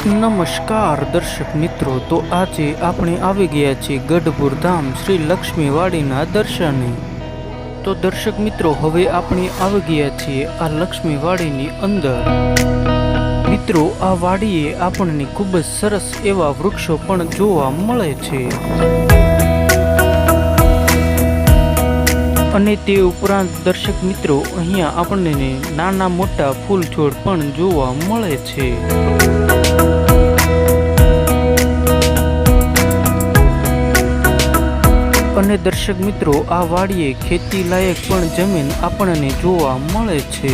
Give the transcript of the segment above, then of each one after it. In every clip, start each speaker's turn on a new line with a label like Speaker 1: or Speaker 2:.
Speaker 1: નમસ્કાર દર્શક મિત્રો, તો આજે આપણે આવી ગયા છીએ ગઢપુર ધામ શ્રી લક્ષ્મીવાડીના દર્શને। તો દર્શક મિત્રો, હવે આપણે આવી ગયા છીએ આ લક્ષ્મીવાડીની અંદર। મિત્રો, આ વાડીએ આપણને ખૂબ જ સરસ એવા વૃક્ષો પણ જોવા મળે છે અને તે ઉપરાંત દર્શક મિત્રો, અહીંયા આપણને નાના મોટા ફૂલ છોડ પણ જોવા મળે છે। અને દર્શક મિત્રો, આ વાડીએ ખેતી લાયક પણ જમીન આપણને જોવા મળે છે।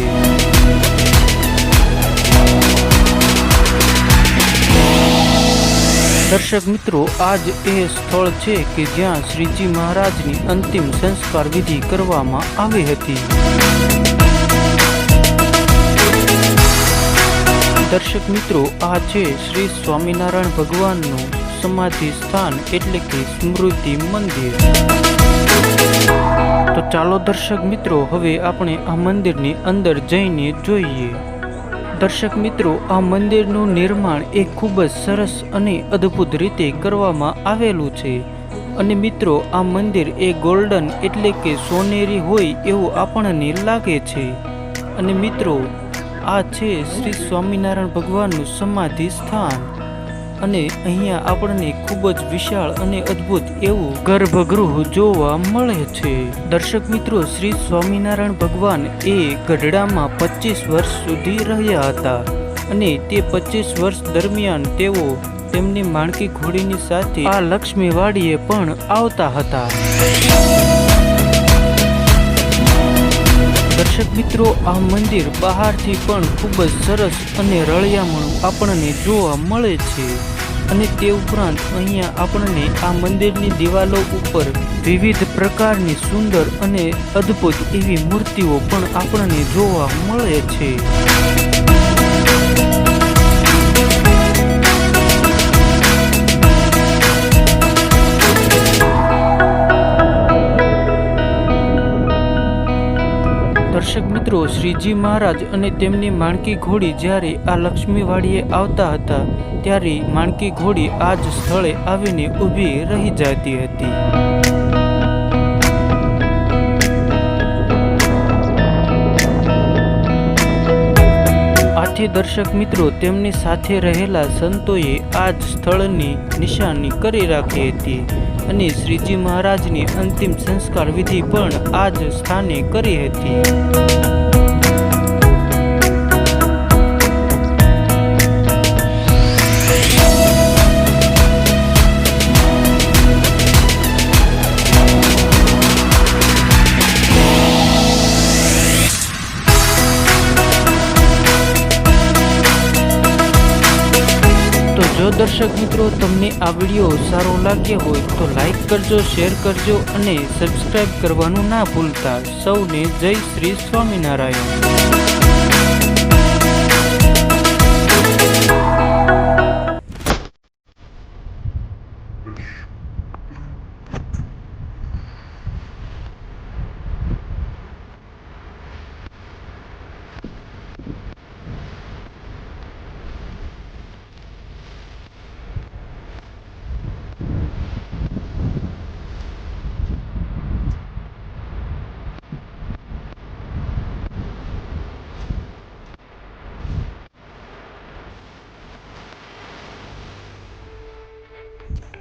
Speaker 1: દર્શક મિત્રો, આ જ એ સ્થળ છે કે જ્યાં શ્રીજી મહારાજની અંતિમ સંસ્કાર વિધિ કરવામાં આવી હતી। દર્શક મિત્રો, આ છે શ્રી સ્વામિનારાયણ ભગવાનનું સમાધિ સ્થાન એટલે કે સ્મૃતિ મંદિર। તો ચાલો દર્શક મિત્રો, હવે આપણે આ મંદિરની અંદર જઈને જોઈએ। દર્શક મિત્રો, આ મંદિરનું નિર્માણ એ ખૂબ જ સરસ અને અદ્ભુત રીતે કરવામાં આવેલું છે અને મિત્રો, આ મંદિર એ ગોલ્ડન એટલે કે સોનેરી હોય એવું આપણને લાગે છે। અને મિત્રો, આ છે શ્રી સ્વામિનારાયણ ભગવાનનું સમાધિ સ્થાન અને અહીંયા આપણને ખૂબ જ વિશાળ અને અદ્ભુત એવું ગર્ભગૃહ જોવા મળે છે। દર્શક મિત્રો, શ્રી સ્વામિનારાયણ ભગવાન એ ગઢડામાં 25 વર્ષ સુધી રહ્યા હતા અને તે 25 વર્ષ દરમિયાન તેઓ તેમની માણકી ઘોડીની સાથે આ લક્ષ્મીવાડીએ પણ આવતા હતા। દર્શક મિત્રો, આ મંદિર બહારથી પણ ખૂબ જ સરસ અને રળિયામણું આપણને જોવા મળે છે અને તે ઉપરાંત અહીંયા આપણને આ મંદિરની દિવાલો ઉપર વિવિધ પ્રકારની સુંદર અને અદ્ભુત એવી મૂર્તિઓ પણ આપણને જોવા મળે છે। દર્શક મિત્રો, શ્રીજી મહારાજ અને તેમની માણકી ઘોડી જ્યારે આ લક્ષ્મીવાડીએ આવતા હતા ત્યારે માણકી ઘોડી આ જ સ્થળે આવીને ઊભી રહી જતી હતી। આથી દર્શક મિત્રો, તેમની સાથે રહેલા સંતોએ આ જ સ્થળની નિશાની કરી રાખી હતી અને શ્રીજી મહારાજની અંતિમ સંસ્કાર વિધિ પણ આ જ સ્થાને કરી હતી। જો દર્શક મિત્રો, તમને આ વિડીયો સારો લાગ્યો હોય તો લાઈક કરજો, શેર કરજો અને સબસ્ક્રાઈબ કરવાનું ના ભૂલતા। સૌને જય શ્રી સ્વામિનારાયણ।